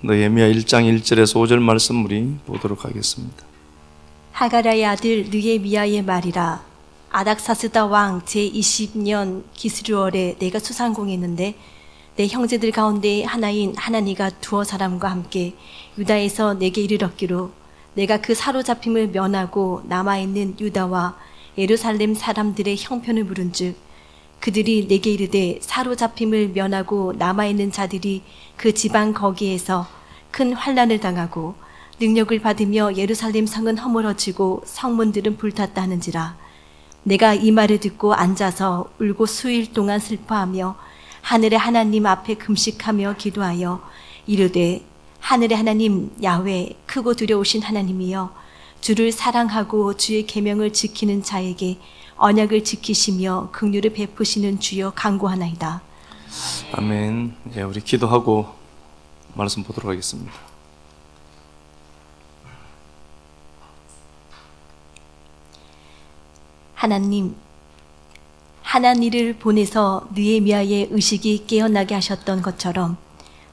느헤미야 1장 1절에서 5절 말씀 우리 보도록 하겠습니다. 하가랴의 아들 느헤미야의 말이라. 아닥사스다 왕 제20년 기스루월에 내가 수상공했는데 내 형제들 가운데 하나인 하나니가 두어 사람과 함께 유다에서 내게 이르렀기로 내가 그 사로잡힘을 면하고 남아있는 유다와 예루살렘 사람들의 형편을 물은즉 그들이 내게 이르되 사로잡힘을 면하고 남아있는 자들이 그 지방 거기에서 큰 환난을 당하고 능력을 받으며 예루살렘 성은 허물어지고 성문들은 불탔다 하는지라. 내가 이 말을 듣고 앉아서 울고 수일 동안 슬퍼하며 하늘의 하나님 앞에 금식하며 기도하여 이르되 하늘의 하나님 야훼 크고 두려우신 하나님이여 주를 사랑하고 주의 계명을 지키는 자에게 언약을 지키시며 긍휼을 베푸시는 주여 간구하나이다. 아멘. 예, 우리 기도하고 말씀 보도록 하겠습니다. 하나님, 하나님을 보내서 느헤미야의 의식이 깨어나게 하셨던 것처럼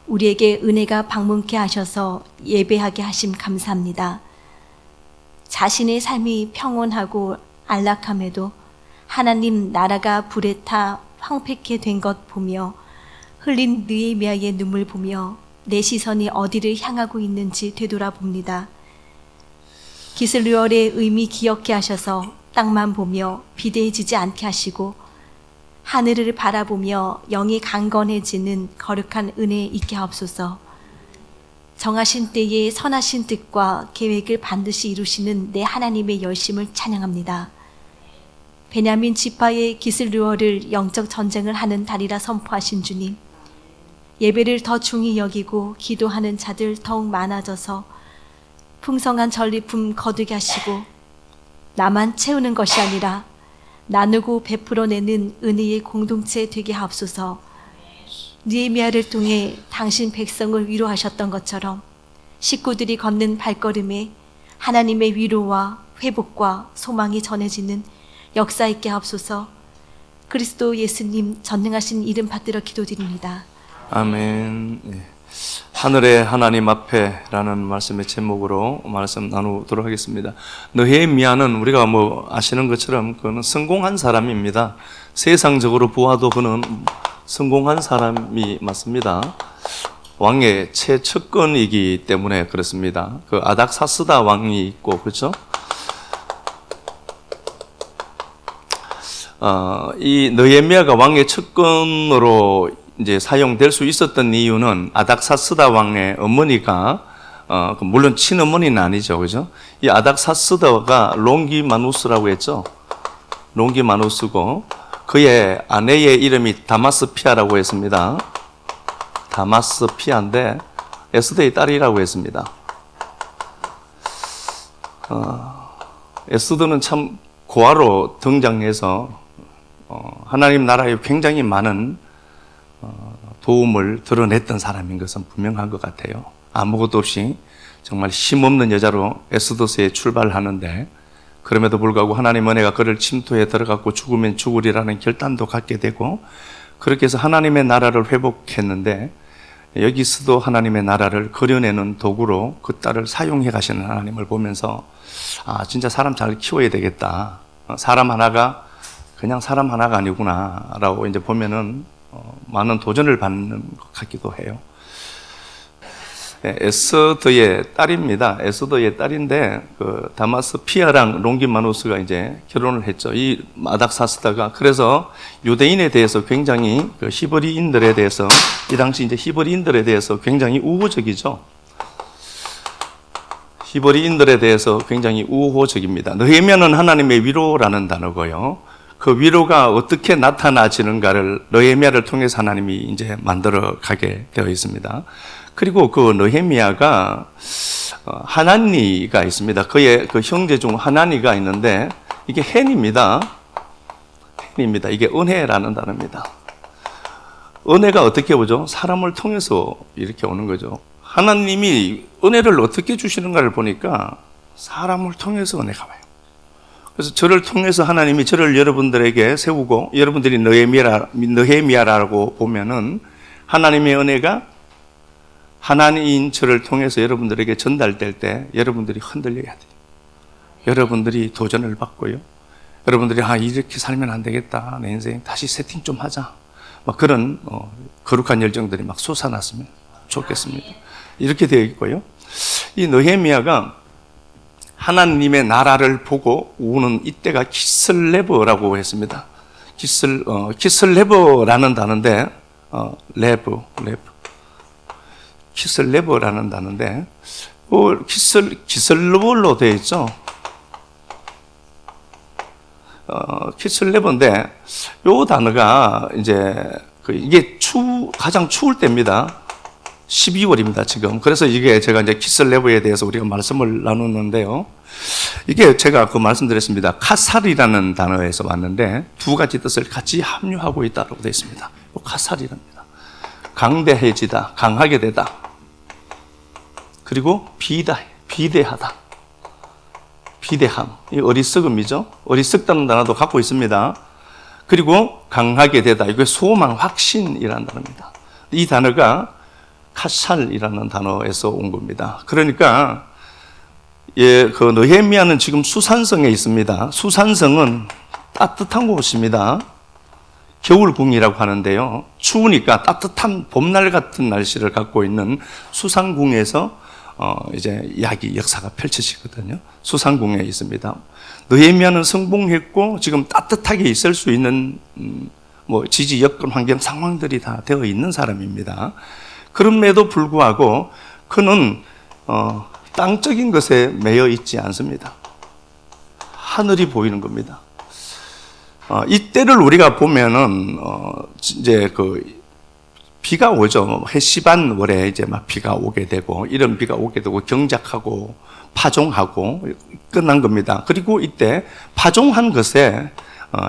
우리에게 은혜가 방문케 하셔서 예배하게 하심 감사합니다. 자신의 삶이 평온하고 안락함에도 하나님 나라가 불에 타 황폐케 된 것 보며 흘린 느헤미야의 눈물 보며 내 시선이 어디를 향하고 있는지 되돌아봅니다. 기슬루월의 의미 기억케 하셔서 땅만 보며 비대해지지 않게 하시고 하늘을 바라보며 영이 강건해지는 거룩한 은혜 있게 하옵소서. 정하신 때에 선하신 뜻과 계획을 반드시 이루시는 내 하나님의 열심을 찬양합니다. 베냐민 지파의 기슬루월을 영적 전쟁을 하는 달이라 선포하신 주님, 예배를 더 중히 여기고 기도하는 자들 더욱 많아져서 풍성한 전리품 거두게 하시고 나만 채우는 것이 아니라 나누고 베풀어내는 은혜의 공동체 되게 하옵소서. 느헤미야를 통해 당신 백성을 위로하셨던 것처럼 식구들이 걷는 발걸음에 하나님의 위로와 회복과 소망이 전해지는 역사 있게 하옵소서. 그리스도 예수님 전능하신 이름 받들어 기도드립니다. 아멘. 예. 하늘의 하나님 앞에라는 말씀의 제목으로 말씀 나누도록 하겠습니다. 느헤미야는 우리가 아시는 것처럼 그는 성공한 사람입니다. 세상적으로 보아도 그는 성공한 사람이 맞습니다. 왕의 최측근이기 때문에 그렇습니다. 그 아닥사스다 왕이 있고, 그렇죠? 이 느헤미야가 왕의 측근으로 이제 사용될 수 있었던 이유는 아닥사스다 왕의 어머니가 물론 친어머니는 아니죠, 그죠? 이 아닥사스다가 롱기마누스라고 했죠. 롱기마누스고 그의 아내의 이름이 다마스피아라고 했습니다. 다마스피아인데 에스더의 딸이라고 했습니다. 에스더는 참 고아로 등장해서 하나님 나라에 굉장히 많은 도움을 드러냈던 사람인 것은 분명한 것 같아요. 아무것도 없이 정말 힘없는 여자로 에스더서에 출발하는데 그럼에도 불구하고 하나님 은혜가 그를 침투해 들어갔고 죽으면 죽으리라는 결단도 갖게 되고 그렇게 해서 하나님의 나라를 회복했는데 여기서도 하나님의 나라를 그려내는 도구로 그 딸을 사용해 가시는 하나님을 보면서 진짜 사람 잘 키워야 되겠다. 사람 하나가 그냥 사람 하나가 아니구나 라고 이제 보면은 많은 도전을 받는 것 같기도 해요. 에스더의 딸입니다. 에스더의 딸인데 그 다마스피아랑 롱기마누스가 이제 결혼을 했죠. 이 아닥사스다가 그래서 유대인에 대해서 굉장히 그 히브리인들에 대해서 이 당시 이제 히브리인들에 대해서 굉장히 우호적이죠. 히브리인들에 대해서 굉장히 우호적입니다. 느헤미야는 하나님의 위로라는 단어고요. 그 위로가 어떻게 나타나지는가를 느헤미야를 통해서 하나님이 이제 만들어 가게 되어 있습니다. 그리고 그 느헤미야가 하나니가 있습니다. 그의 그 형제 중 하나니가 있는데 이게 헨입니다. 헨입니다. 이게 은혜라는 단어입니다. 은혜가 어떻게 오죠? 사람을 통해서 이렇게 오는 거죠. 하나님이 은혜를 어떻게 주시는가를 보니까 사람을 통해서 은혜가 와요. 그래서 저를 통해서 하나님이 저를 여러분들에게 세우고 여러분들이 느헤미야라고 보면은 하나님의 은혜가 하나님 저를 통해서 여러분들에게 전달될 때 여러분들이 흔들려야 돼요. 여러분들이 도전을 받고요. 여러분들이 이렇게 살면 안 되겠다. 내 인생 다시 세팅 좀 하자. 막 그런 거룩한 열정들이 막 솟아났으면 좋겠습니다. 이렇게 되어 있고요. 이 느헤미야가 하나님의 나라를 보고 우는 이때가 키슬레버라고 했습니다. 키슬레버라는 단어인데 키슬레버라는 단어인데 키슬레버로 되어 있죠. 키슬레버인데 요 단어가 이제 이게 가장 추울 때입니다. 12월입니다, 지금. 그래서 이게 제가 이제 키슬레버에 대해서 우리가 말씀을 나누는데요. 이게 제가 말씀드렸습니다. 카살이라는 단어에서 왔는데 두 가지 뜻을 같이 함유하고 있다고 되어 있습니다. 카살이랍니다. 강대해지다, 강하게 되다. 그리고 비대하다. 비대함. 이 어리석음이죠. 어리석다는 단어도 갖고 있습니다. 그리고 강하게 되다. 이게 소망, 확신이라는 단어입니다. 이 단어가 카살이라는 단어에서 온 겁니다. 그러니까 그 느헤미야는 지금 수산성에 있습니다. 수산성은 따뜻한 곳입니다. 겨울궁이라고 하는데요. 추우니까 따뜻한 봄날 같은 날씨를 갖고 있는 수산궁에서 이제 역사가 펼쳐지거든요. 수산궁에 있습니다. 느헤미야는 성공했고 지금 따뜻하게 있을 수 있는 지지 여건 환경 상황들이 다 되어 있는 사람입니다. 그럼에도 불구하고 그는 땅적인 것에 매여 있지 않습니다. 하늘이 보이는 겁니다. 이때를 우리가 보면은 이제 비가 오죠. 해시반 월에 이제 막 비가 오게 되고 이런 비가 오게 되고 경작하고 파종하고 끝난 겁니다. 그리고 이때 파종한 것에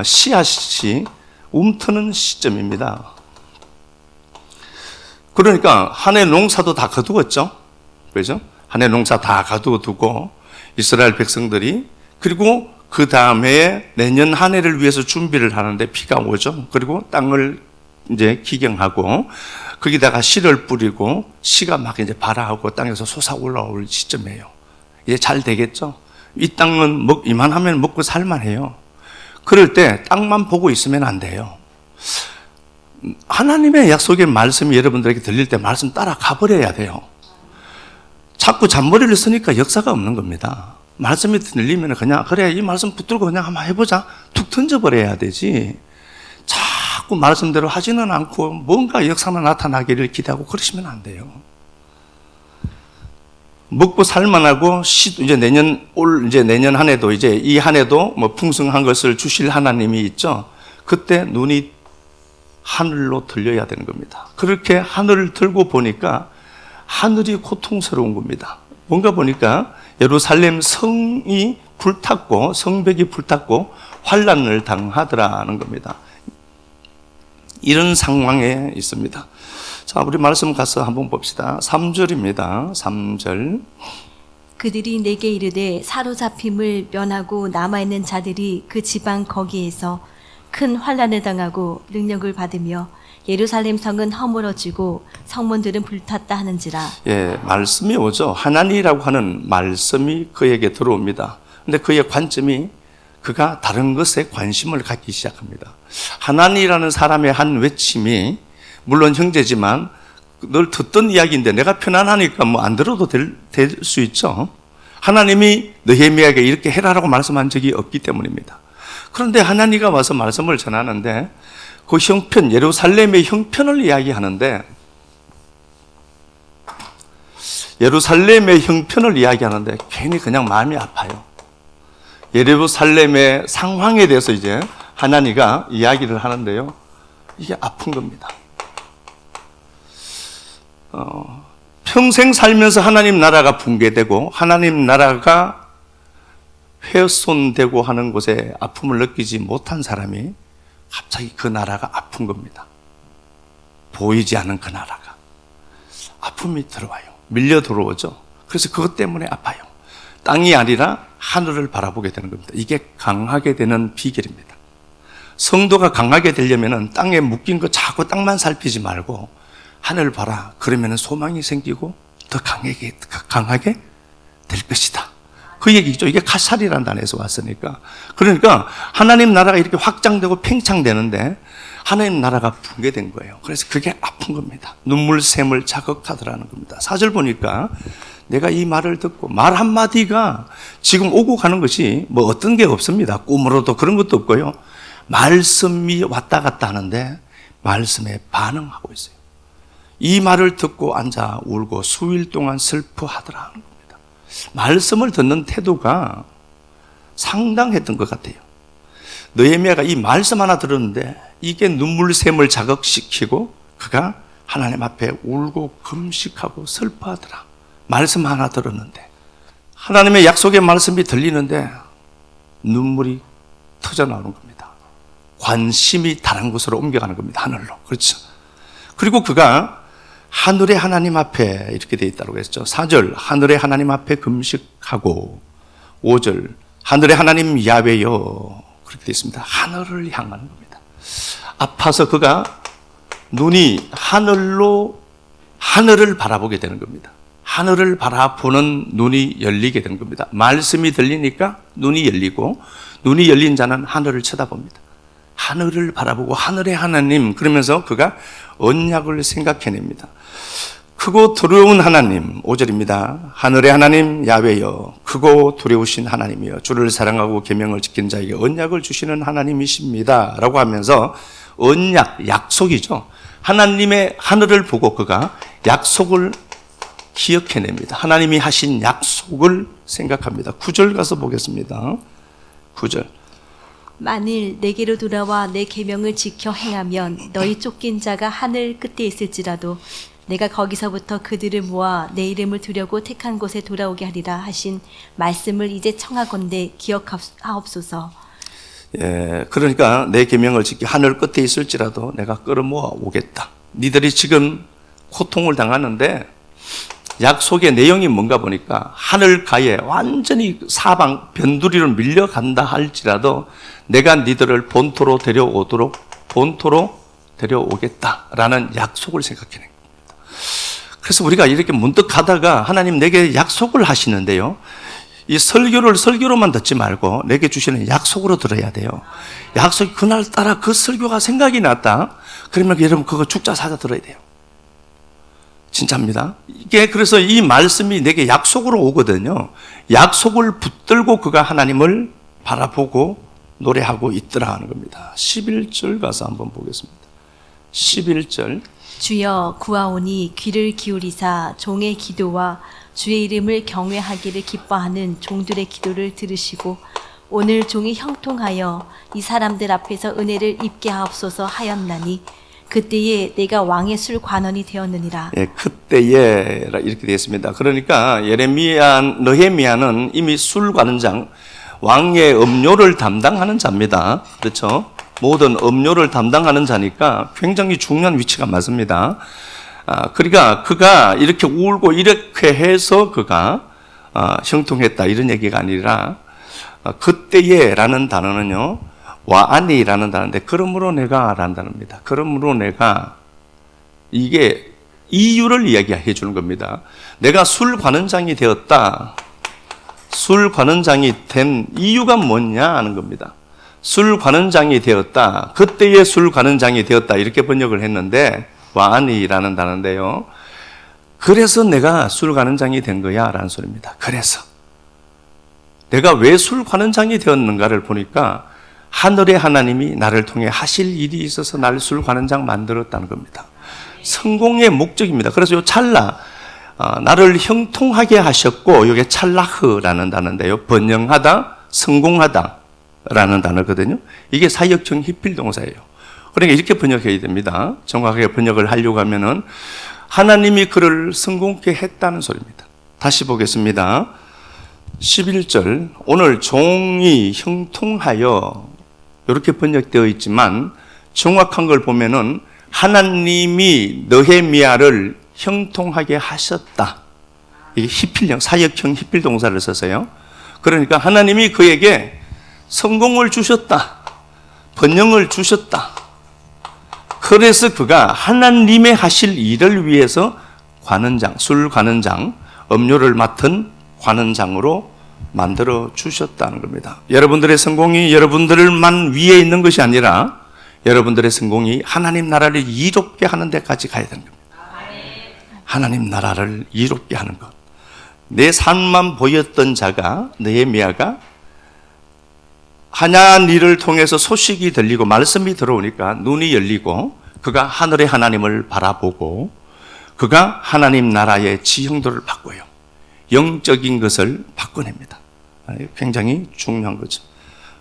씨앗이 움트는 시점입니다. 그러니까 한 해 농사도 다 거두었죠. 그렇죠? 한 해 농사 다 거두고 이스라엘 백성들이 그리고 그 다음에 내년 한 해를 위해서 준비를 하는데 비가 오죠. 그리고 땅을 이제 기경하고 거기다가 씨를 뿌리고 씨가 막 이제 발아하고 땅에서 솟아 올라올 시점이에요. 이제 잘 되겠죠. 이 땅은 이만하면 먹고 살만해요. 그럴 때 땅만 보고 있으면 안 돼요. 하나님의 약속의 말씀이 여러분들에게 들릴 때 말씀 따라 가버려야 돼요. 자꾸 잔머리를 쓰니까 역사가 없는 겁니다. 말씀이 들리면 그냥 그래 이 말씀 붙들고 그냥 한번 해보자 툭 던져버려야 되지. 자꾸 말씀대로 하지는 않고 뭔가 역사가 나타나기를 기대하고 그러시면 안 돼요. 먹고 살만하고 이제 내년 한 해도 이제 이 한 해도 풍성한 것을 주실 하나님이 있죠. 그때 눈이 하늘로 들려야 되는 겁니다. 그렇게 하늘을 들고 보니까 하늘이 고통스러운 겁니다. 뭔가 보니까 예루살렘 성이 불탔고 성벽이 불탔고 환란을 당하더라는 겁니다. 이런 상황에 있습니다. 자, 우리 말씀 가서 한번 봅시다. 3절입니다. 3절. 그들이 내게 이르되 사로잡힘을 면하고 남아있는 자들이 그 지방 거기에서 큰 환난을 당하고 능력을 받으며 예루살렘 성은 허물어지고 성문들은 불탔다 하는지라. 예, 말씀이 오죠. 하나님이라고 하는 말씀이 그에게 들어옵니다. 근데 그의 관점이 그가 다른 것에 관심을 갖기 시작합니다. 하나님이라는 사람의 한 외침이 물론 형제지만 늘 듣던 이야기인데 내가 편안하니까 안 들어도 될 수 있죠. 하나님이 느헤미야에게 이렇게 해라라고 말씀한 적이 없기 때문입니다. 그런데 하나님이 와서 말씀을 전하는데 그 형편, 예루살렘의 형편을 이야기하는데 예루살렘의 형편을 이야기하는데 괜히 그냥 마음이 아파요. 예루살렘의 상황에 대해서 이제 하나님이 이야기를 하는데요. 이게 아픈 겁니다. 평생 살면서 하나님 나라가 붕괴되고 하나님 나라가 훼손되고 하는 곳에 아픔을 느끼지 못한 사람이 갑자기 그 나라가 아픈 겁니다. 보이지 않는 그 나라가 아픔이 들어와요. 밀려 들어오죠. 그래서 그것 때문에 아파요. 땅이 아니라 하늘을 바라보게 되는 겁니다. 이게 강하게 되는 비결입니다. 성도가 강하게 되려면 땅에 묶인 거 자꾸 땅만 살피지 말고 하늘 봐라. 그러면 소망이 생기고 더 강하게 될 것이다. 그 얘기죠. 이게 카살이라는 단어에서 왔으니까. 그러니까 하나님 나라가 이렇게 확장되고 팽창되는데 하나님 나라가 붕괴된 거예요. 그래서 그게 아픈 겁니다. 눈물샘을 자극하더라는 겁니다. 4절 보니까 내가 이 말을 듣고 말 한마디가 지금 오고 가는 것이 뭐 어떤 게 없습니다. 꿈으로도 그런 것도 없고요. 말씀이 왔다 갔다 하는데 말씀에 반응하고 있어요. 이 말을 듣고 앉아 울고 수일 동안 슬퍼하더라는 겁니다. 말씀을 듣는 태도가 상당했던 것 같아요. 느헤미야가 이 말씀 하나 들었는데 이게 눈물샘을 자극시키고 그가 하나님 앞에 울고 금식하고 슬퍼하더라. 말씀 하나 들었는데 하나님의 약속의 말씀이 들리는데 눈물이 터져 나오는 겁니다. 관심이 다른 곳으로 옮겨가는 겁니다. 하늘로. 그렇죠. 그리고 그가 하늘의 하나님 앞에 이렇게 되어 있다고 했죠. 4절 하늘의 하나님 앞에 금식하고 5절 하늘의 하나님 야훼여 그렇게 되어 있습니다. 하늘을 향하는 겁니다. 아파서 그가 눈이 하늘을 바라보게 되는 겁니다. 하늘을 바라보는 눈이 열리게 된 겁니다. 말씀이 들리니까 눈이 열리고 눈이 열린 자는 하늘을 쳐다봅니다. 하늘을 바라보고 하늘의 하나님 그러면서 그가 언약을 생각해냅니다. 크고 두려운 하나님 5절입니다. 하늘의 하나님 야훼여 크고 두려우신 하나님이여 주를 사랑하고 계명을 지킨 자에게 언약을 주시는 하나님이십니다 라고 하면서 언약, 약속이죠. 하나님의 하늘을 보고 그가 약속을 기억해냅니다. 하나님이 하신 약속을 생각합니다. 9절 가서 보겠습니다. 9절 만일 내게로 돌아와 내 계명을 지켜 행하면 너희 쫓긴 자가 하늘 끝에 있을지라도 내가 거기서부터 그들을 모아 내 이름을 두려고 택한 곳에 돌아오게 하리라 하신 말씀을 이제 청하건대 기억하옵소서. 예, 그러니까 내 계명을 지켜 하늘 끝에 있을지라도 내가 끌어모아 오겠다. 니들이 지금 고통을 당하는데 약속의 내용이 뭔가 보니까 하늘가에 완전히 사방 변두리로 밀려간다 할지라도 내가 니들을 본토로 데려오겠다라는 약속을 생각해낸 겁니다. 그래서 우리가 이렇게 문득 가다가 하나님 내게 약속을 하시는데요. 이 설교로만 듣지 말고 내게 주시는 약속으로 들어야 돼요. 약속이 그날따라 그 설교가 생각이 났다. 그러면 여러분 그거 죽자 사자 들어야 돼요. 진짜입니다. 이게 그래서 이 말씀이 내게 약속으로 오거든요. 약속을 붙들고 그가 하나님을 바라보고 노래하고 있더라 하는 겁니다. 11절 가서 한번 보겠습니다. 11절 주여 구하오니 귀를 기울이사 종의 기도와 주의 이름을 경외하기를 기뻐하는 종들의 기도를 들으시고 오늘 종이 형통하여 이 사람들 앞에서 은혜를 입게 하옵소서 하였나니 그때에 내가 왕의 술 관원이 되었느니라. 예, 그때에 이렇게 되어 있습니다. 그러니까 느헤미야는 이미 술 관원장, 왕의 음료를 담당하는 자입니다. 그렇죠? 모든 음료를 담당하는 자니까 굉장히 중요한 위치가 맞습니다. 그러니까 그가 이렇게 울고 이렇게 해서 그가 형통했다 이런 얘기가 아니라 그때에라는 단어는요. 와아니라는 단어인데 그러므로 내가 라는 단어입니다. 그러므로 내가 이게 이유를 이야기해 주는 겁니다. 내가 술 관원장이 되었다. 술 관원장이 된 이유가 뭐냐 하는 겁니다. 술 관원장이 되었다. 그때의 술 관원장이 되었다. 이렇게 번역을 했는데 와아니라는 단어인데요. 그래서 내가 술 관원장이 된 거야 라는 소리입니다. 그래서 내가 왜 술 관원장이 되었는가를 보니까 하늘의 하나님이 나를 통해 하실 일이 있어서 나를 술 관원장 만들었다는 겁니다. 성공의 목적입니다. 그래서 요 찰나 나를 형통하게 하셨고 이게 찰라흐라는 단어인데요. 번영하다, 성공하다 라는 단어거든요. 이게 사역형 히필 동사예요. 그러니까 이렇게 번역해야 됩니다. 정확하게 번역을 하려고 하면은 하나님이 그를 성공케 했다는 소리입니다. 다시 보겠습니다. 11절 오늘 종이 형통하여 이렇게 번역되어 있지만 정확한 걸 보면은 하나님이 느헤미야를 형통하게 하셨다. 이게 히필형, 사역형 히필 동사를 써서요. 그러니까 하나님이 그에게 성공을 주셨다. 번영을 주셨다. 그래서 그가 하나님의 하실 일을 위해서 관원장, 술 관원장, 음료를 맡은 관원장으로 만들어 주셨다는 겁니다. 여러분들의 성공이 여러분들만 위에 있는 것이 아니라 여러분들의 성공이 하나님 나라를 이롭게 하는 데까지 가야 되는 겁니다. 하나님 나라를 이롭게 하는 것. 내 삶만 보였던 자가, 느헤미야가 하나님 일을 통해서 소식이 들리고 말씀이 들어오니까 눈이 열리고 그가 하늘의 하나님을 바라보고 그가 하나님 나라의 지형도를 바꿔요. 영적인 것을 바꿔냅니다. 굉장히 중요한 거죠.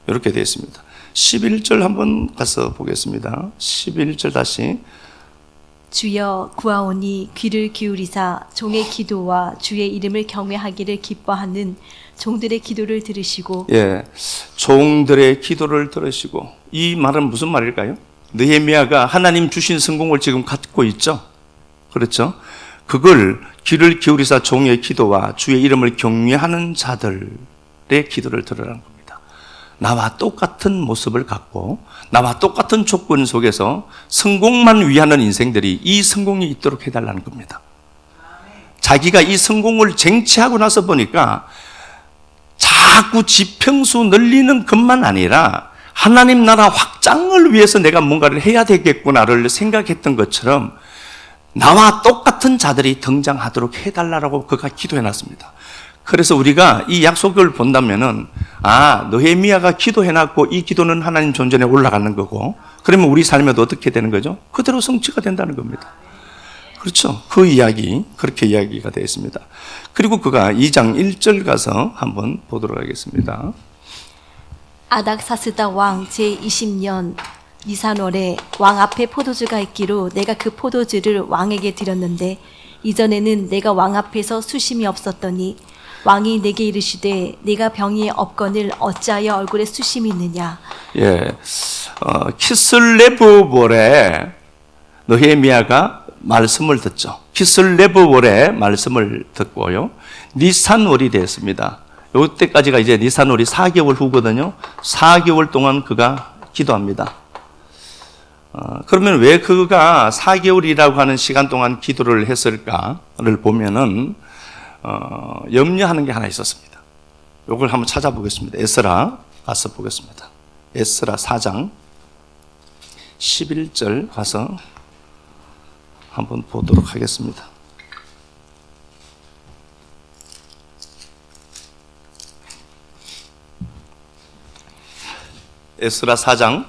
이렇게 되어 있습니다. 11절 한번 가서 보겠습니다. 11절 다시. 주여 구하오니 귀를 기울이사 종의 기도와 주의 이름을 경외하기를 기뻐하는 종들의 기도를 들으시고. 예, 종들의 기도를 들으시고. 이 말은 무슨 말일까요? 느헤미야가 하나님 주신 성공을 지금 갖고 있죠. 그렇죠? 그걸 귀를 기울이사 종의 기도와 주의 이름을 경외하는 자들의 기도를 들으라는 겁니다. 나와 똑같은 모습을 갖고 나와 똑같은 조건 속에서 성공만 위하는 인생들이 이 성공이 있도록 해달라는 겁니다. 자기가 이 성공을 쟁취하고 나서 보니까 자꾸 지평수 늘리는 것만 아니라 하나님 나라 확장을 위해서 내가 뭔가를 해야 되겠구나를 생각했던 것처럼 나와 똑같은 자들이 등장하도록 해달라고 그가 기도해놨습니다. 그래서 우리가 이 약속을 본다면은, 느헤미야가 기도해놨고 이 기도는 하나님 존전에 올라가는 거고, 그러면 우리 삶에도 어떻게 되는 거죠? 그대로 성취가 된다는 겁니다. 그렇죠? 그 이야기, 그렇게 이야기가 되어 있습니다. 그리고 그가 2장 1절 가서 한번 보도록 하겠습니다. 아닥사스다 왕 제20년 니산월에 왕 앞에 포도주가 있기로 내가 그 포도주를 왕에게 드렸는데 이전에는 내가 왕 앞에서 수심이 없었더니 왕이 내게 이르시되 네가 병이 없거늘 어찌하여 얼굴에 수심이 있느냐. 예, 키슬레브월에 느헤미야가 말씀을 듣죠. 키슬레브월에 말씀을 듣고요. 니산월이 됐습니다. 이때까지가 이제 니산월이 4개월 후거든요. 4개월 동안 그가 기도합니다. 그러면 왜 그가 4개월이라고 하는 시간 동안 기도를 했을까를 보면은 염려하는 게 하나 있었습니다. 이걸 한번 찾아보겠습니다. 에스라 가서 보겠습니다. 에스라 4장 11절 가서 한번 보도록 하겠습니다. 에스라 4장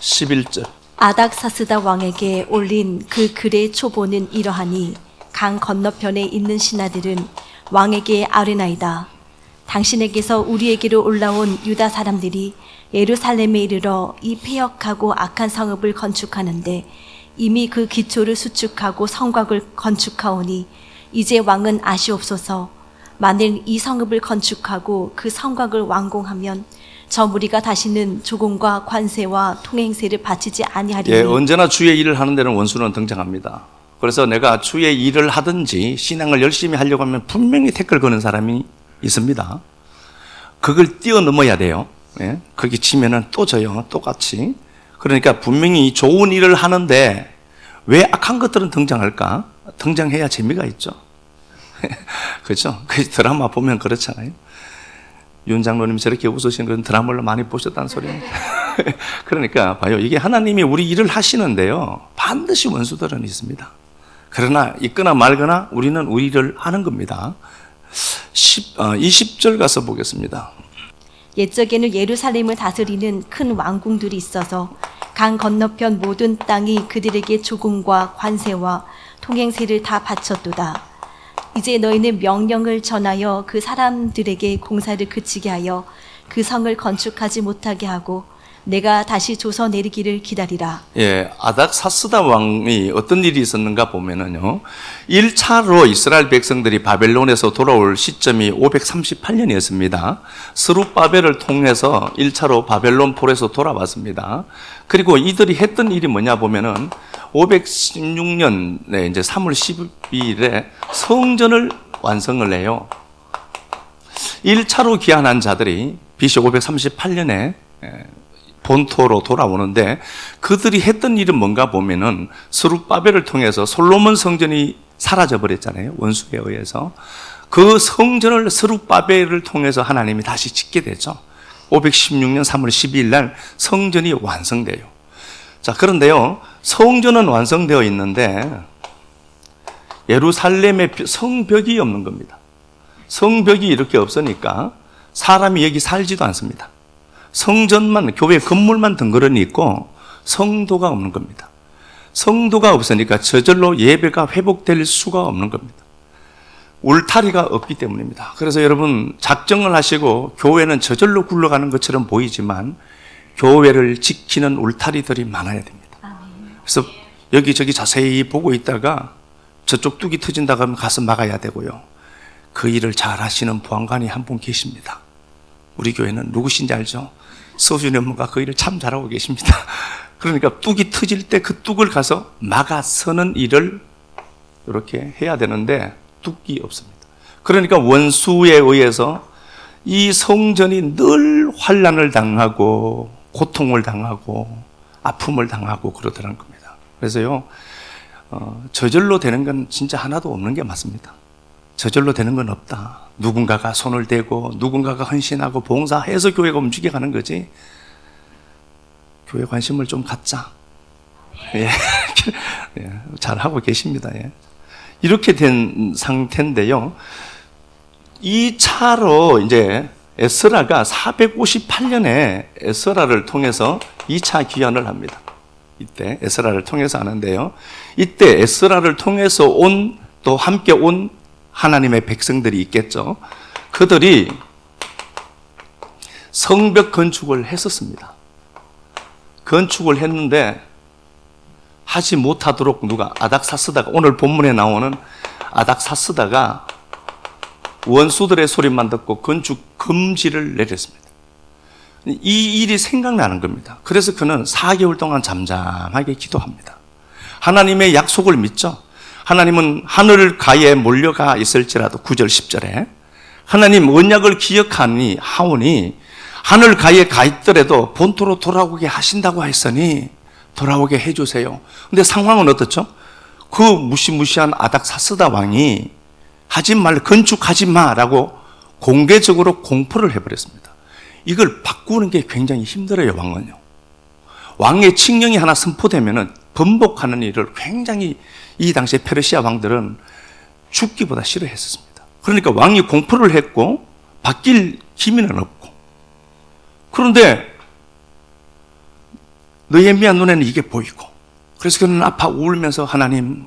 11절. 아닥사스다 왕에게 올린 그 글의 초보는 이러하니 강 건너편에 있는 신하들은 왕에게 아뢰나이다. 당신에게서 우리에게로 올라온 유다 사람들이 예루살렘에 이르러 이 폐역하고 악한 성읍을 건축하는데 이미 그 기초를 수축하고 성곽을 건축하오니 이제 왕은 아시옵소서. 만일 이 성읍을 건축하고 그 성곽을 완공하면 저 무리가 다시는 조공과 관세와 통행세를 바치지 아니하리니. 예, 언제나 주의 일을 하는 데는 원수는 등장합니다. 그래서 내가 주의 일을 하든지 신앙을 열심히 하려고 하면 분명히 태클 거는 사람이 있습니다. 그걸 뛰어넘어야 돼요. 예? 거기 치면은 또 져요. 똑같이. 그러니까 분명히 좋은 일을 하는데 왜 악한 것들은 등장할까? 등장해야 재미가 있죠. 그렇죠? 그 드라마 보면 그렇잖아요. 윤 장로님 저렇게 웃으시는 건 드라마를 많이 보셨다는 소리입니다. 그러니까 봐요. 이게 하나님이 우리 일을 하시는데요. 반드시 원수들은 있습니다. 그러나 있거나 말거나 우리는 우리 일을 하는 겁니다. 20절 가서 보겠습니다. 옛적에는 예루살렘을 다스리는 큰 왕궁들이 있어서 강 건너편 모든 땅이 그들에게 조공과 관세와 통행세를 다 바쳤도다. 이제 너희는 명령을 전하여 그 사람들에게 공사를 그치게 하여 그 성을 건축하지 못하게 하고 내가 다시 조서 내리기를 기다리라. 예, 아닥사스다 왕이 어떤 일이 있었는가 보면은요, 1차로 이스라엘 백성들이 바벨론에서 돌아올 시점이 538년이었습니다. 스룹바벨을 통해서 1차로 바벨론 폴에서 돌아왔습니다. 그리고 이들이 했던 일이 뭐냐 보면은 516년에 이제 3월 12일에 성전을 완성을 해요. 1차로 귀환한 자들이 BC 538년에 본토로 돌아오는데 그들이 했던 일은 뭔가 보면은 스룹바벨을 통해서 솔로몬 성전이 사라져 버렸잖아요. 원수에 의해서. 그 성전을 스룹바벨을 통해서 하나님이 다시 짓게 되죠. 516년 3월 12일 날 성전이 완성돼요. 자, 그런데요, 성전은 완성되어 있는데 예루살렘에 성벽이 없는 겁니다. 성벽이 이렇게 없으니까 사람이 여기 살지도 않습니다. 성전만, 교회 건물만 덩그러니 있고 성도가 없는 겁니다. 성도가 없으니까 저절로 예배가 회복될 수가 없는 겁니다. 울타리가 없기 때문입니다. 그래서 여러분, 작정을 하시고 교회는 저절로 굴러가는 것처럼 보이지만 교회를 지키는 울타리들이 많아야 됩니다. 그래서 여기저기 자세히 보고 있다가 저쪽 뚝이 터진다고 하면 가서 막아야 되고요. 그 일을 잘 하시는 보안관이 한 분 계십니다. 우리 교회는 누구신지 알죠? 서준이 엄마가 그 일을 참 잘하고 계십니다. 그러니까 뚝이 터질 때 그 뚝을 가서 막아서는 일을 이렇게 해야 되는데 뚝이 없습니다. 그러니까 원수에 의해서 이 성전이 늘 환난을 당하고 고통을 당하고 아픔을 당하고 그러더라는 겁니다. 그래서요, 저절로 되는 건 진짜 하나도 없는 게 맞습니다. 저절로 되는 건 없다. 누군가가 손을 대고 누군가가 헌신하고 봉사해서 교회가 움직여가는 거지. 교회 관심을 좀 갖자. 예. 예, 잘하고 계십니다. 예. 이렇게 된 상태인데요. 이 차로 이제 에스라가 458년에 에스라를 통해서 2차 귀환을 합니다. 이때 에스라를 통해서 하는데요. 이때 에스라를 통해서 또 함께 온 하나님의 백성들이 있겠죠. 그들이 성벽 건축을 했었습니다. 건축을 했는데 하지 못하도록 누가 아닥사스다가, 오늘 본문에 나오는 아닥사스다가 원수들의 소리만 듣고 건축 금지를 내렸습니다. 이 일이 생각나는 겁니다. 그래서 그는 4개월 동안 잠잠하게 기도합니다. 하나님의 약속을 믿죠. 하나님은 하늘 가에 몰려가 있을지라도 9절 10절에 하나님 언약을 기억하니 하오니 하늘 가에 가 있더라도 본토로 돌아오게 하신다고 했으니 돌아오게 해주세요. 근데 상황은 어떻죠? 그 무시무시한 아닥사스다 왕이 건축하지 마라고 공개적으로 공포를 해버렸습니다. 이걸 바꾸는 게 굉장히 힘들어요, 왕은요. 왕의 칙령이 하나 선포되면은 번복하는 일을 굉장히 이 당시에 페르시아 왕들은 죽기보다 싫어했었습니다. 그러니까 왕이 공포를 했고 바뀔 기미는 없고, 그런데 느헤미야 눈에는 이게 보이고, 그래서 그는 아파 울면서 하나님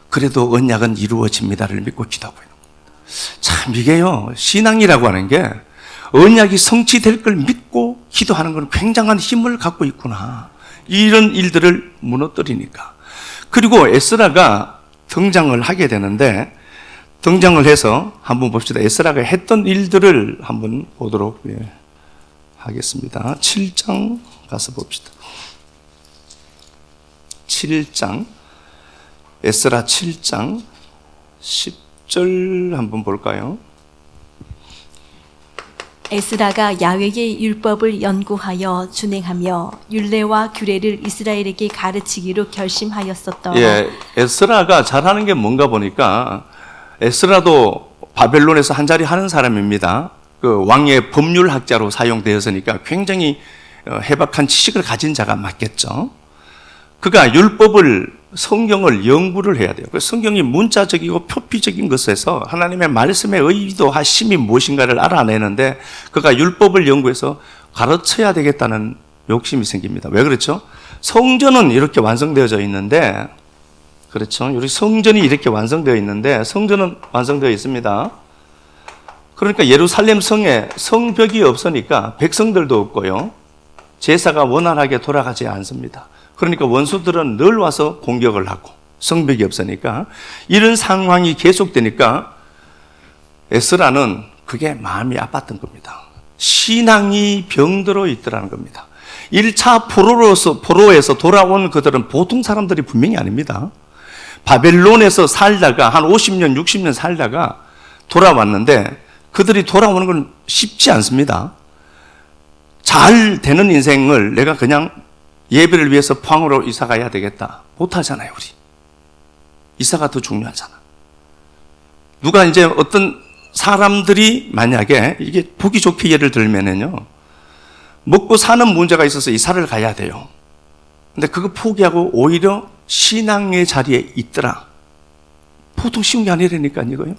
그래도 언약은 이루어집니다를 믿고 기도하고 있는 겁니다. 참 이게요, 신앙이라고 하는 게 언약이 성취될 걸 믿고 기도하는 건 굉장한 힘을 갖고 있구나, 이런 일들을 무너뜨리니까. 그리고 에스라가 등장을 하게 되는데, 등장을 해서 한번 봅시다. 에스라가 했던 일들을 한번 보도록 하겠습니다. 7장 가서 봅시다. 7장, 에스라 7장 10절 한번 볼까요? 에스라가 야훼의 율법을 연구하여 준행하며 율례와 규례를 이스라엘에게 가르치기로 결심하였었다. 예, 에스라가 잘하는 게 뭔가 보니까, 에스라도 바벨론에서 한 자리 하는 사람입니다. 그 왕의 법률학자로 사용되었으니까 굉장히 해박한 지식을 가진 자가 맞겠죠. 그가 성경을 연구를 해야 돼요. 성경이 문자적이고 표피적인 것에서 하나님의 말씀의 의도하심이 무엇인가를 알아내는데, 그가 율법을 연구해서 가르쳐야 되겠다는 욕심이 생깁니다. 왜 그렇죠? 성전은 이렇게 완성되어져 있는데, 그렇죠? 우리 성전이 이렇게 완성되어 있는데, 성전은 완성되어 있습니다. 그러니까 예루살렘 성에 성벽이 없으니까 백성들도 없고요, 제사가 원활하게 돌아가지 않습니다. 그러니까 원수들은 늘 와서 공격을 하고 성벽이 없으니까, 이런 상황이 계속되니까 에스라는 그게 마음이 아팠던 겁니다. 신앙이 병들어 있더라는 겁니다. 1차 포로에서 돌아온 그들은 보통 사람들이 분명히 아닙니다. 바벨론에서 살다가 한 50년, 60년 살다가 돌아왔는데, 그들이 돌아오는 건 쉽지 않습니다. 잘 되는 인생을 내가 그냥 예배를 위해서 포항으로 이사 가야 되겠다. 못 하잖아요, 우리. 이사가 더 중요하잖아. 누가 이제 어떤 사람들이 만약에 이게 보기 좋게 예를 들면은요, 먹고 사는 문제가 있어서 이사를 가야 돼요. 근데 그거 포기하고 오히려 신앙의 자리에 있더라. 보통 쉬운 게 아니라니까, 이거요.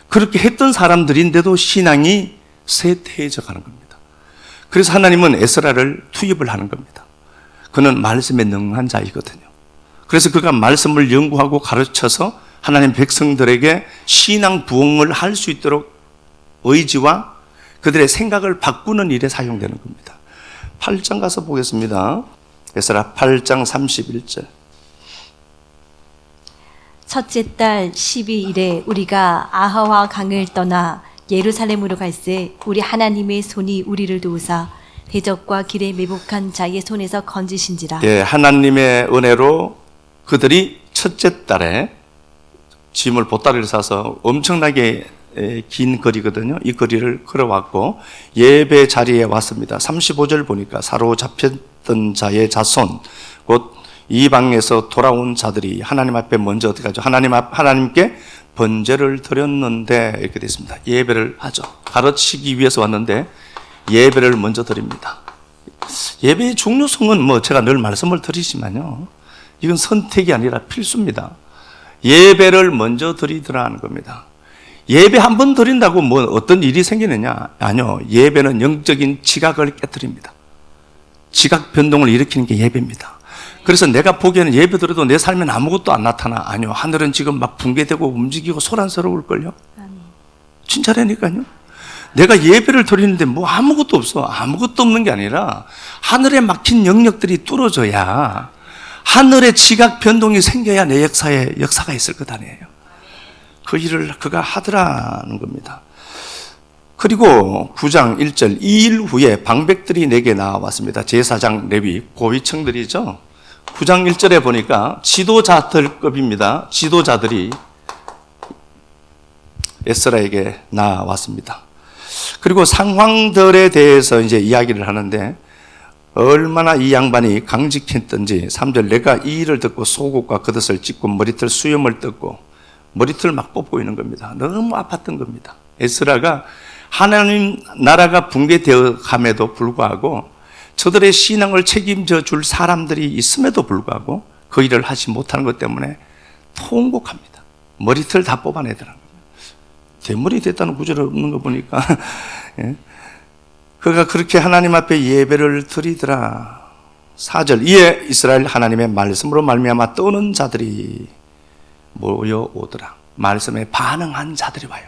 그렇게 했던 사람들인데도 신앙이 쇠퇴해져 가는 겁니다. 그래서 하나님은 에스라를 투입을 하는 겁니다. 그는 말씀에 능한 자이거든요. 그래서 그가 말씀을 연구하고 가르쳐서 하나님 백성들에게 신앙 부흥을 할 수 있도록 의지와 그들의 생각을 바꾸는 일에 사용되는 겁니다. 8장 가서 보겠습니다. 에스라 8장 31절. 첫째 달 12일에 우리가 아하와 강을 떠나 예루살렘으로 갈새 우리 하나님의 손이 우리를 도우사 대적과 길에 매복한 자의 손에서 건지신지라. 예, 하나님의 은혜로 그들이 첫째 달에 짐을 보따리를 사서 엄청나게 긴 거리거든요. 이 거리를 걸어왔고 예배 자리에 왔습니다. 35절 보니까 사로잡혔던 자의 자손 곧 이방에서 돌아온 자들이 하나님 앞에 먼저 어떻게 하죠? 하나님께 번제를 드렸는데 이렇게 됐습니다. 예배를 하죠. 가르치기 위해서 왔는데 예배를 먼저 드립니다. 예배의 중요성은 뭐 제가 늘 말씀을 드리지만요, 이건 선택이 아니라 필수입니다. 예배를 먼저 드리더라 하는 겁니다. 예배 한 번 드린다고 뭐 어떤 일이 생기느냐? 아니요. 예배는 영적인 지각을 깨뜨립니다. 지각 변동을 일으키는 게 예배입니다. 그래서 내가 보기에는 예배 드려도 내 삶엔 아무것도 안 나타나. 아니요. 하늘은 지금 막 붕괴되고 움직이고 소란스러울걸요. 진짜라니까요. 내가 예배를 드리는데 뭐 아무것도 없어. 아무것도 없는 게 아니라 하늘에 막힌 영역들이 뚫어져야, 하늘의 지각 변동이 생겨야 내 역사에 역사가 있을 것 아니에요. 그 일을 그가 하더라는 겁니다. 그리고 9장 1절, 이 일 후에 방백들이 내게 나왔습니다. 제사장, 레위, 고위층들이죠. 9장 1절에 보니까 지도자들급입니다. 지도자들이 에스라에게 나왔습니다. 그리고 상황들에 대해서 이제 이야기를 하는데, 얼마나 이 양반이 강직했던지 3절, 내가 이 일을 듣고 속옷과 겉옷을 찢고 머리털 수염을 뜯고, 머리털을 막 뽑고 있는 겁니다. 너무 아팠던 겁니다. 에스라가 하나님 나라가 붕괴되어 감에도 불구하고 저들의 신앙을 책임져 줄 사람들이 있음에도 불구하고 그 일을 하지 못하는 것 때문에 통곡합니다. 머리털 다 뽑아내더라고요. 대물이 됐다는 구절이 없는 거 보니까 예. 그가 그렇게 하나님 앞에 예배를 드리더라. 4절, 이에 이스라엘 하나님의 말씀으로 말미암아 떠오는 자들이 모여오더라. 말씀에 반응한 자들이 와요.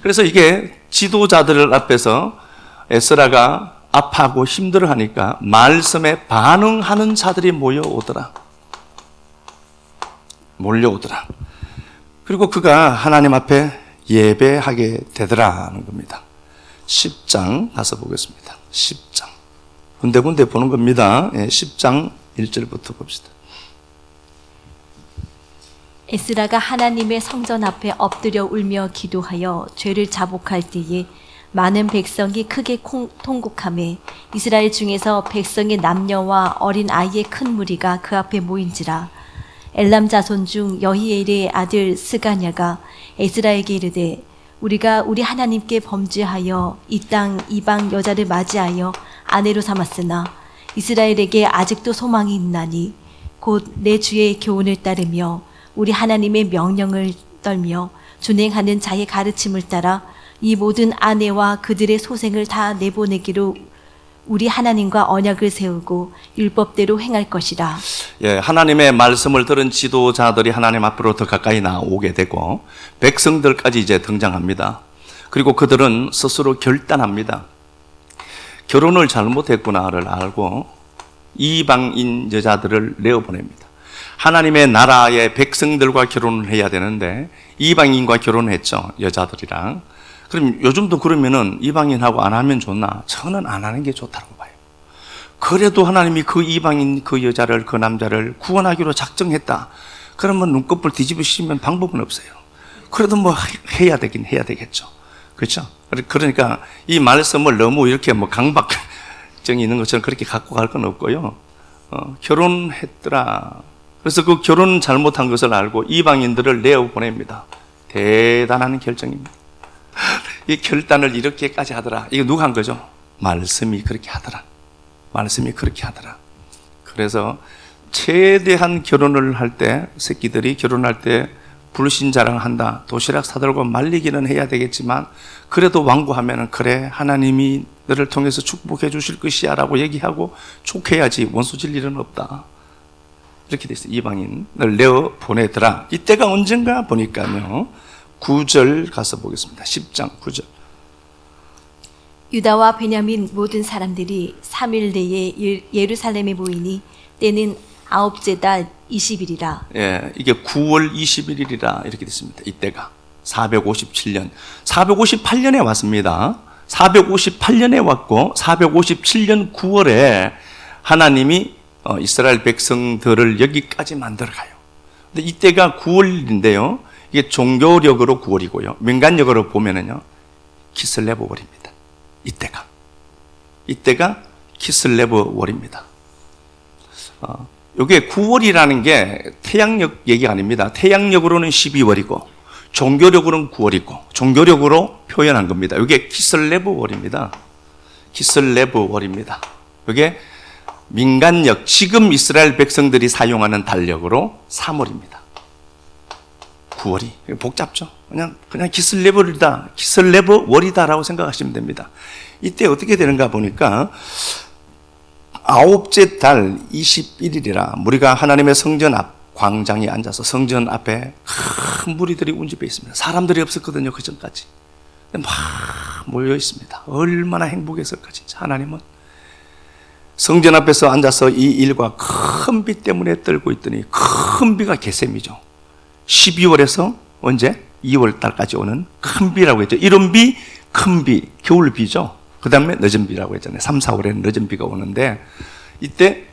그래서 이게 지도자들 앞에서 에스라가 아파하고 힘들어하니까 말씀에 반응하는 자들이 몰려오더라. 그리고 그가 하나님 앞에 예배하게 되더라는 겁니다. 10장 가서 보겠습니다. 10장. 군데군데 보는 겁니다. 10장 1절부터 봅시다. 에스라가 하나님의 성전 앞에 엎드려 울며 기도하여 죄를 자복할 때에 많은 백성이 크게 통곡하며 이스라엘 중에서 백성의 남녀와 어린 아이의 큰 무리가 그 앞에 모인지라. 엘람 자손 중 여히엘의 아들 스가냐가 에스라에게 이르되, 우리가 우리 하나님께 범죄하여 이 땅 이방 여자를 맞이하여 아내로 삼았으나 이스라엘에게 아직도 소망이 있나니 곧 내 주의 교훈을 따르며 우리 하나님의 명령을 떨며 준행하는 자의 가르침을 따라 이 모든 아내와 그들의 소생을 다 내보내기로 우리 하나님과 언약을 세우고 율법대로 행할 것이라. 예, 하나님의 말씀을 들은 지도자들이 하나님 앞으로 더 가까이 나오게 되고 백성들까지 이제 등장합니다. 그리고 그들은 스스로 결단합니다. 결혼을 잘못했구나를 알고 이방인 여자들을 내어보냅니다. 하나님의 나라의 백성들과 결혼을 해야 되는데 이방인과 결혼했죠, 여자들이랑. 그럼 요즘도 그러면은 이방인하고 안 하면 좋나? 저는 안 하는 게 좋다고 봐요. 그래도 하나님이 그 이방인 그 여자를, 그 남자를 구원하기로 작정했다. 그러면 눈꺼풀 뒤집으시면 방법은 없어요. 그래도 뭐 해야 되긴 해야 되겠죠. 그렇죠? 그러니까 이 말씀을 너무 이렇게 뭐 자격증이 있는 것처럼 그렇게 갖고 갈 건 없고요. 결혼했더라. 그래서 그 결혼 잘못한 것을 알고 이방인들을 내어 보냅니다. 대단한 결정입니다. 이 결단을 이렇게까지 하더라. 이거 누가 한 거죠? 말씀이 그렇게 하더라. 말씀이 그렇게 하더라. 그래서 최대한 결혼을 할 때, 새끼들이 결혼할 때 불신자랑한다, 도시락 사들고 말리기는 해야 되겠지만 그래도 완고하면은 그래 하나님이 너를 통해서 축복해 주실 것이야 라고 얘기하고 촉해야지 원수질 일은 없다. 이렇게 돼 있어요. 이방인을 내어 보내더라. 이때가 언젠가 보니까요, 9절 가서 보겠습니다. 10장 9절. 유다와 베냐민 모든 사람들이 3일 내에 예루살렘에 모이니 때는 9째 달 20일이라. 예, 이게 9월 21일이라 이렇게 됐습니다. 이때가 457년. 458년에 왔습니다. 458년에 왔고 457년 9월에 하나님이 이스라엘 백성들을 여기까지 만들어가요. 근데 이때가 9월인데요. 이게 종교력으로 9월이고요. 민간력으로 보면은요, 키슬레브 월입니다. 이때가 키슬레브 월입니다. 이게 9월이라는 게 태양력 얘기가 아닙니다. 태양력으로는 12월이고 종교력으로는 9월이고 종교력으로 표현한 겁니다. 이게 키슬레브 월입니다. 키슬레브 월입니다. 이게 민간력, 지금 이스라엘 백성들이 사용하는 달력으로 3월입니다. 9월이 복잡죠. 그냥 키슬레브월이다, 키슬레브 월이다라고 생각하시면 됩니다. 이때 어떻게 되는가 보니까 9째 달 21일이라 무리가 하나님의 성전 앞 광장에 앉아서 성전 앞에 큰 무리들이 운집해 있습니다. 사람들이 없었거든요, 그 전까지. 막 모여 있습니다. 얼마나 행복했을까 진짜. 하나님은 성전 앞에서 앉아서 이 일과 큰 비 때문에 떨고 있더니 큰 비가 개셈이죠. 12월에서 언제? 2월 달까지 오는 큰 비라고 했죠. 이런 비, 큰 비, 겨울 비죠. 그 다음에 늦은 비라고 했잖아요. 3, 4월에는 늦은 비가 오는데 이때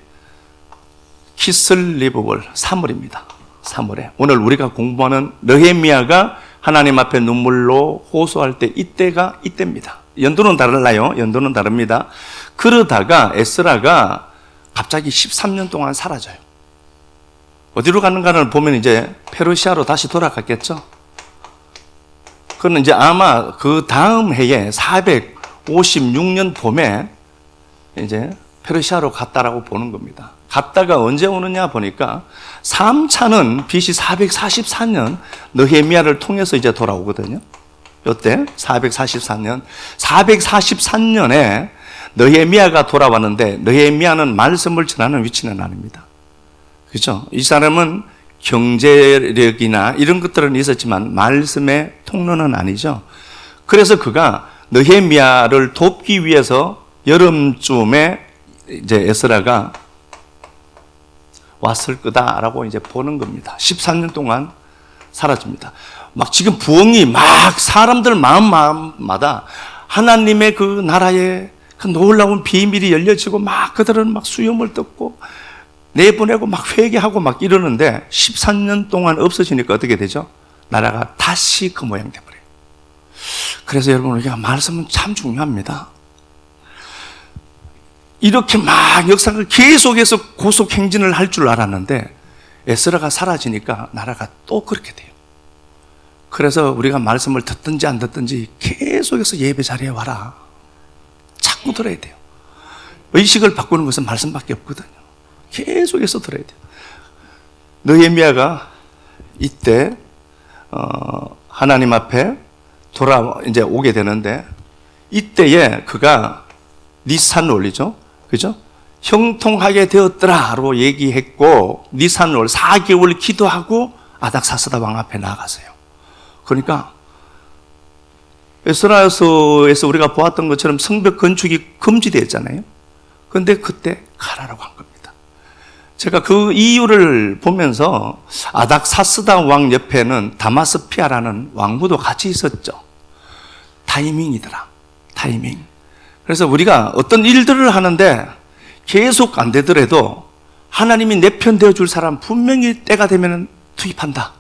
키슬레브월 3월입니다. 3월에 오늘 우리가 공부하는 느헤미야가 하나님 앞에 눈물로 호소할 때 이때입니다. 연도는 달라요. 연도는 다릅니다. 그러다가 에스라가 갑자기 13년 동안 사라져요. 어디로 가는가를 보면 이제 페르시아로 다시 돌아갔겠죠. 그는 이제 아마 그 다음 해에 456년 봄에 이제 페르시아로 갔다라고 보는 겁니다. 갔다가 언제 오느냐 보니까 3차는 BC 444년 느헤미야를 통해서 이제 돌아오거든요. 이때 444년, 443년에 느헤미야가 돌아왔는데 느헤미야는 말씀을 전하는 위치는 아닙니다. 그렇죠? 이 사람은 경제력이나 이런 것들은 있었지만 말씀의 통로는 아니죠. 그래서 그가 느헤미야를 돕기 위해서 여름쯤에 이제 에스라가 왔을 거다라고 이제 보는 겁니다. 13년 동안 사라집니다. 막 지금 부흥이 막 사람들 마음마다 하나님의 그 나라의 그 놀라운 비밀이 열려지고 막 그들은 막 수염을 뜯고 내보내고 막 회개하고 막 이러는데 13년 동안 없어지니까 어떻게 되죠? 나라가 다시 그 모양 돼버려요. 그래서 여러분, 우리가 말씀은 참 중요합니다. 이렇게 막 역사를 계속해서 고속 행진을 할 줄 알았는데 에스라가 사라지니까 나라가 또 그렇게 돼요. 그래서 우리가 말씀을 듣든지 안 듣든지 계속해서 예배 자리에 와라. 자꾸 들어야 돼요. 의식을 바꾸는 것은 말씀밖에 없거든요. 계속해서 들어야 돼요. 느헤미야가 이때 하나님 앞에 이제 오게 되는데 이때에 그가 니산월이죠, 그죠? 형통하게 되었더라로 얘기했고 니산월 4개월 기도하고 아닥사스다 왕 앞에 나아갔어요. 그러니까 에스라서에서 우리가 보았던 것처럼 성벽 건축이 금지되었잖아요. 그런데 그때 가라라고 한 겁니다. 제가 그 이유를 보면서 아닥사스다 왕 옆에는 다마스피아라는 왕후도 같이 있었죠. 타이밍이더라. 타이밍. 그래서 우리가 어떤 일들을 하는데 계속 안 되더라도 하나님이 내 편 되어줄 사람 분명히 때가 되면 투입한다.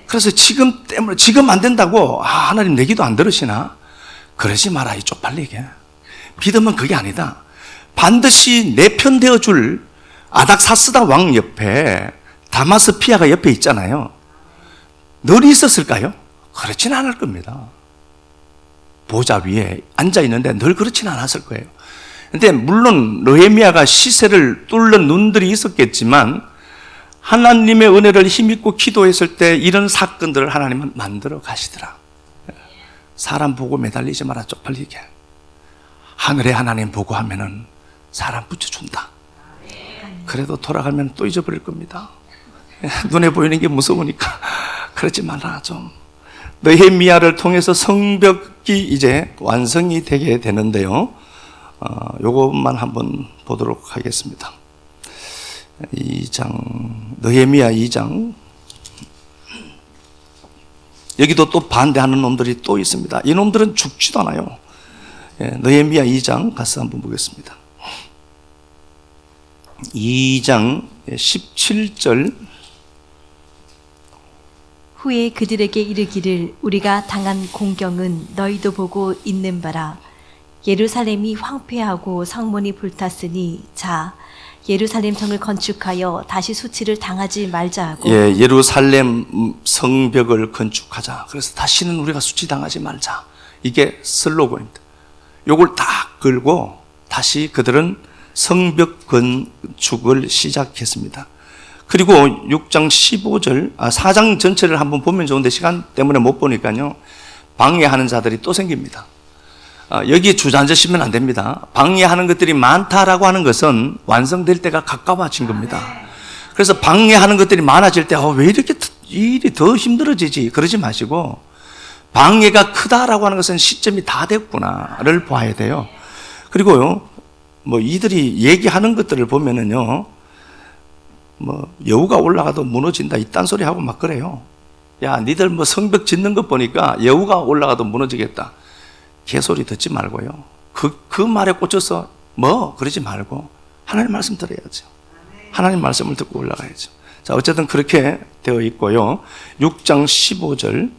그래서 지금 안 된다고 하나님 내 기도 안 들으시나? 그러지 마라. 이 쪽팔리게. 믿으면 그게 아니다. 반드시 내 편 되어줄 아닥사스다 왕 옆에 다마스피아가 옆에 있잖아요. 늘 있었을까요? 그렇진 않을 겁니다. 보좌 위에 앉아 있는데 늘 그렇진 않았을 거예요. 근데 물론 느헤미야가 시세를 뚫는 눈들이 있었겠지만 하나님의 은혜를 힘입고 기도했을 때 이런 사건들을 하나님은 만들어 가시더라. 사람 보고 매달리지 마라, 쪽팔리게. 하늘의 하나님 보고 하면은 사람 붙여준다. 그래도 돌아가면 또 잊어버릴 겁니다. 눈에 보이는 게 무서우니까 그러지 말라 좀. 느헤미야를 통해서 성벽이 이제 완성이 되게 되는데요. 요것만 한번 보도록 하겠습니다. 2장, 느헤미야 2장. 여기도 또 반대하는 놈들이 또 있습니다. 이 놈들은 죽지도 않아요. 느헤미야 2장 가서 한번 보겠습니다. 2장 17절. 후에 그들에게 이르기를 우리가 당한 공경은 너희도 보고 있는 바라. 예루살렘이 황폐하고 성문이 불탔으니 자 예루살렘 성을 건축하여 다시 수치를 당하지 말자 하고. 예, 예루살렘 성벽을 건축하자. 그래서 다시는 우리가 수치당하지 말자. 이게 슬로건입니다. 요걸 딱 걸고 다시 그들은 성벽 건축을 시작했습니다. 그리고 6장 15절, 4장 전체를 한번 보면 좋은데 시간 때문에 못 보니까요. 방해하는 자들이 또 생깁니다. 여기 주저앉으시면 안 됩니다. 방해하는 것들이 많다라고 하는 것은 완성될 때가 가까워진 겁니다. 그래서 방해하는 것들이 많아질 때 왜 이렇게 일이 더 힘들어지지? 그러지 마시고 방해가 크다라고 하는 것은 시점이 다 됐구나를 봐야 돼요. 그리고요, 뭐 이들이 얘기하는 것들을 보면은요, 뭐 여우가 올라가도 무너진다 이딴 소리 하고 막 그래요. 야, 니들 뭐 성벽 짓는 것 보니까 여우가 올라가도 무너지겠다. 개소리 듣지 말고요. 그 말에 꽂혀서 뭐 그러지 말고 하나님 말씀 들어야죠. 하나님 말씀을 듣고 올라가야죠. 자, 어쨌든 그렇게 되어 있고요. 6장 15절.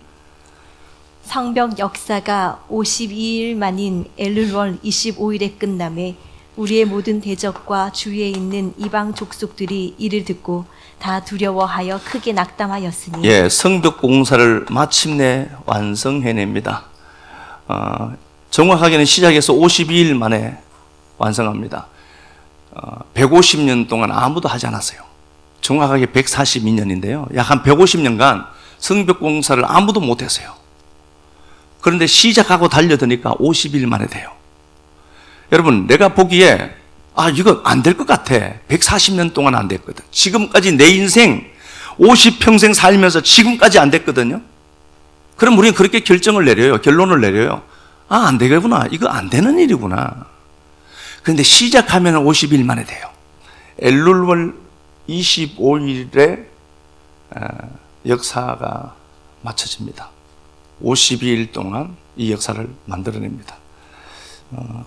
성벽 역사가 52일 만인 엘룰월 25일에 끝남에 우리의 모든 대적과 주위에 있는 이방 족속들이 이를 듣고 다 두려워하여 크게 낙담하였으니. 예, 성벽 공사를 마침내 완성해냅니다. 정확하게는 시작해서 52일 만에 완성합니다. 150년 동안 아무도 하지 않았어요. 정확하게 142년인데요. 약 한 150년간 성벽 공사를 아무도 못했어요. 그런데 시작하고 달려드니까 50일 만에 돼요. 여러분, 내가 보기에 이거 안 될 것 같아. 140년 동안 안 됐거든. 지금까지 내 인생 50평생 살면서 지금까지 안 됐거든요. 그럼 우리는 그렇게 결정을 내려요. 결론을 내려요. 안 되겠구나. 이거 안 되는 일이구나. 그런데 시작하면 50일 만에 돼요. 엘룰월 25일에 역사가 마쳐집니다. 52일 동안 이 역사를 만들어냅니다.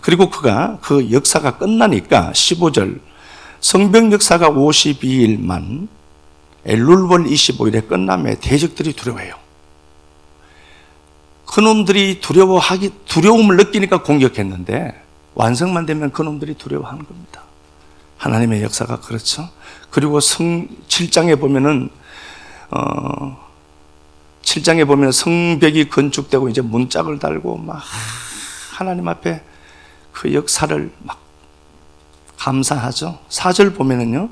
그리고 그 역사가 끝나니까 15절, 성벽 역사가 52일만 엘룰월 25일에 끝나면 대적들이 두려워해요. 그놈들이 두려움을 느끼니까 공격했는데 완성만 되면 그놈들이 두려워하는 겁니다. 하나님의 역사가 그렇죠. 그리고 7장에 보면은 7장에 보면 성벽이 건축되고 이제 문짝을 달고 막 하나님 앞에 그 역사를 막 감사하죠. 4절 보면은요,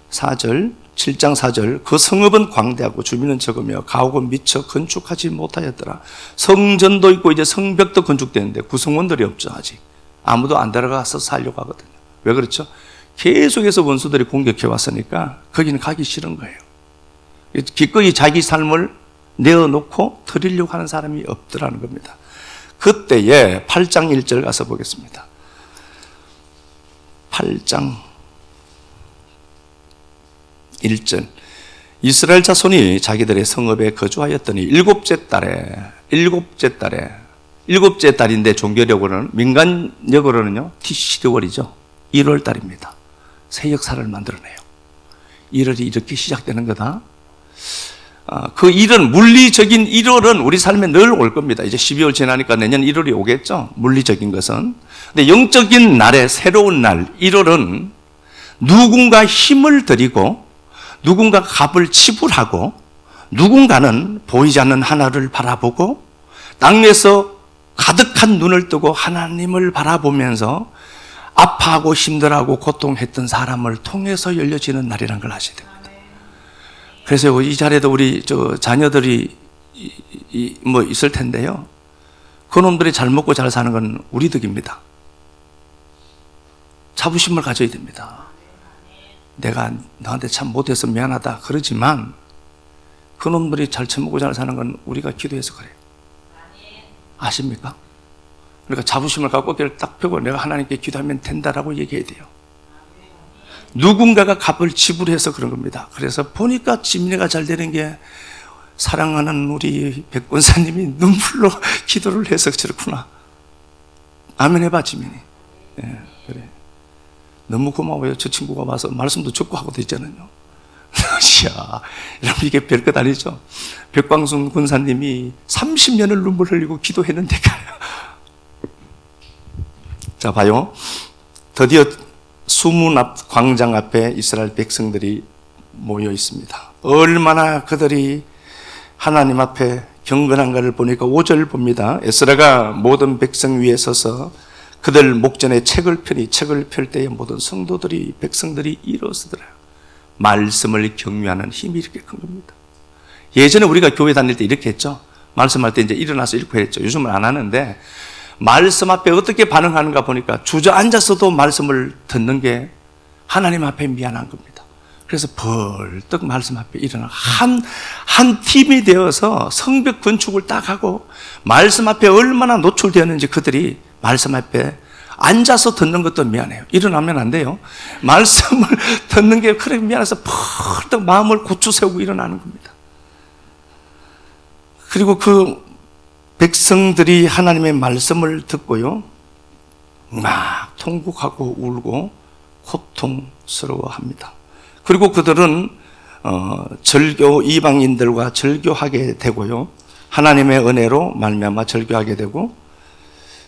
4절, 7장 4절, 그 성읍은 광대하고 주민은 적으며 가옥은 미처 건축하지 못하였더라. 성전도 있고 이제 성벽도 건축되는데 구성원들이 없죠. 아직 아무도 안 들어가서 살려고 하거든요. 왜 그렇죠? 계속해서 원수들이 공격해 왔으니까 거기는 가기 싫은 거예요. 기꺼이 자기 삶을 내어놓고 드리려고 하는 사람이 없더라는 겁니다. 그때에 8장 1절 가서 보겠습니다. 8장 1절. 이스라엘 자손이 자기들의 성읍에 거주하였더니 일곱째 달인데 종교력으로는, 민간력으로는요, 티시리월이죠. 1월 달입니다. 새 역사를 만들어내요. 1월이 이렇게 시작되는 거다. 그 일은, 물리적인 1월은 우리 삶에 늘 올 겁니다. 이제 12월 지나니까 내년 1월이 오겠죠. 물리적인 것은. 근데 영적인 날에 새로운 날 1월은 누군가 힘을 들이고 누군가 값을 지불하고 누군가는 보이지 않는 하나를 바라보고 땅에서 가득한 눈을 뜨고 하나님을 바라보면서 아파하고 힘들어하고 고통했던 사람을 통해서 열려지는 날이라는 걸 아셔야 됩니다. 그래서 이 자리에도 우리 자녀들이 뭐 있을 텐데요. 그놈들이 잘 먹고 잘 사는 건 우리 덕입니다. 자부심을 가져야 됩니다. 내가 너한테 참 못해서 미안하다 그러지만 그놈들이 잘 처먹고 잘 사는 건 우리가 기도해서 그래요. 아십니까? 그러니까 자부심을 갖고 어깨를 딱 펴고 내가 하나님께 기도하면 된다라고 얘기해야 돼요. 누군가가 값을 지불해서 그런 겁니다. 그래서 보니까 집례가 잘 되는 게 사랑하는 우리 백권사님이 눈물로 기도를 해서 그렇구나. 아멘 해봐, 지민이. 예, 그래. 너무 고마워요. 저 친구가 와서 말씀도 듣고 하고 있잖아요. 이야, 여러분 이게 별것 아니죠? 백광순 권사님이 30년을 눈물 흘리고 기도했는데 가요. 자, 봐요. 드디어 수문 앞 광장 앞에 이스라엘 백성들이 모여 있습니다. 얼마나 그들이 하나님 앞에 경건한가를 보니까 5절 봅니다. 에스라가 모든 백성 위에 서서 그들 목전에 책을 펴니 책을 펼 때에 모든 성도들이 백성들이 일어서더라. 말씀을 경유하는 힘이 이렇게 큰 겁니다. 예전에 우리가 교회 다닐 때 이렇게 했죠. 말씀할 때 이제 일어나서 이렇게 했죠. 요즘은 안 하는데 말씀 앞에 어떻게 반응하는가 보니까 주저앉아서도 말씀을 듣는 게 하나님 앞에 미안한 겁니다. 그래서 벌떡 말씀 앞에 일어나 한 팀이 되어서 성벽 건축을 딱 하고 말씀 앞에 얼마나 노출되었는지 그들이 말씀 앞에 앉아서 듣는 것도 미안해요. 일어나면 안 돼요. 말씀을 듣는 게 그래 미안해서 벌떡 마음을 고추 세우고 일어나는 겁니다. 그리고 그 백성들이 하나님의 말씀을 듣고요, 막 통곡하고 울고 고통스러워합니다. 그리고 그들은 절교 이방인들과 절교하게 되고요, 하나님의 은혜로 말미암아 절교하게 되고.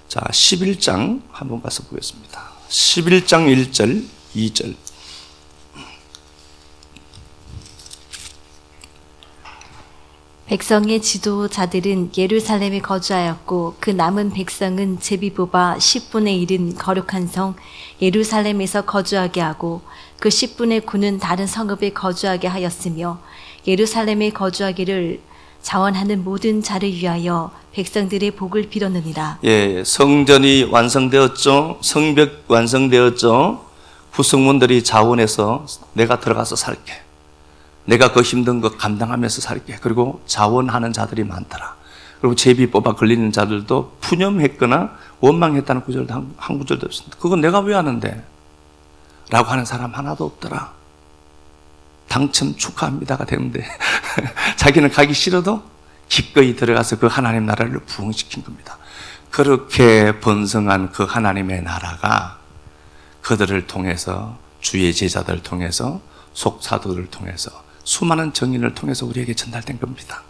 자, 11장 한번 가서 보겠습니다. 11장 1절 2절. 백성의 지도자들은 예루살렘에 거주하였고 그 남은 백성은 제비 뽑아 10분의 1은 거룩한 성 예루살렘에서 거주하게 하고 그 10분의 9는 다른 성읍에 거주하게 하였으며 예루살렘에 거주하기를 자원하는 모든 자를 위하여 백성들의 복을 빌었느니라. 예, 성전이 완성되었죠. 성벽 완성되었죠. 구성문들이 자원해서 내가 들어가서 살게. 내가 그 힘든 거 감당하면서 살게. 그리고 자원하는 자들이 많더라. 그리고 제비 뽑아 걸리는 자들도 푸념했거나 원망했다는 구절도 한 구절도 없습니다. 그건 내가 왜 하는데? 라고 하는 사람 하나도 없더라. 당첨 축하합니다가 되는데 자기는 가기 싫어도 기꺼이 들어가서 그 하나님 나라를 부흥시킨 겁니다. 그렇게 번성한 그 하나님의 나라가 그들을 통해서 주의 제자들을 통해서 속사도들을 통해서 수많은 정인을 통해서 우리에게 전달된 겁니다.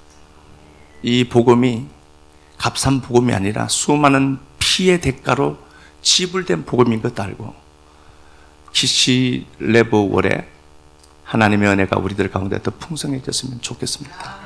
이 복음이 값싼 복음이 아니라 수많은 피의 대가로 지불된 복음인 것도 알고 키시레브 월에 하나님의 은혜가 우리들 가운데 더 풍성해졌으면 좋겠습니다.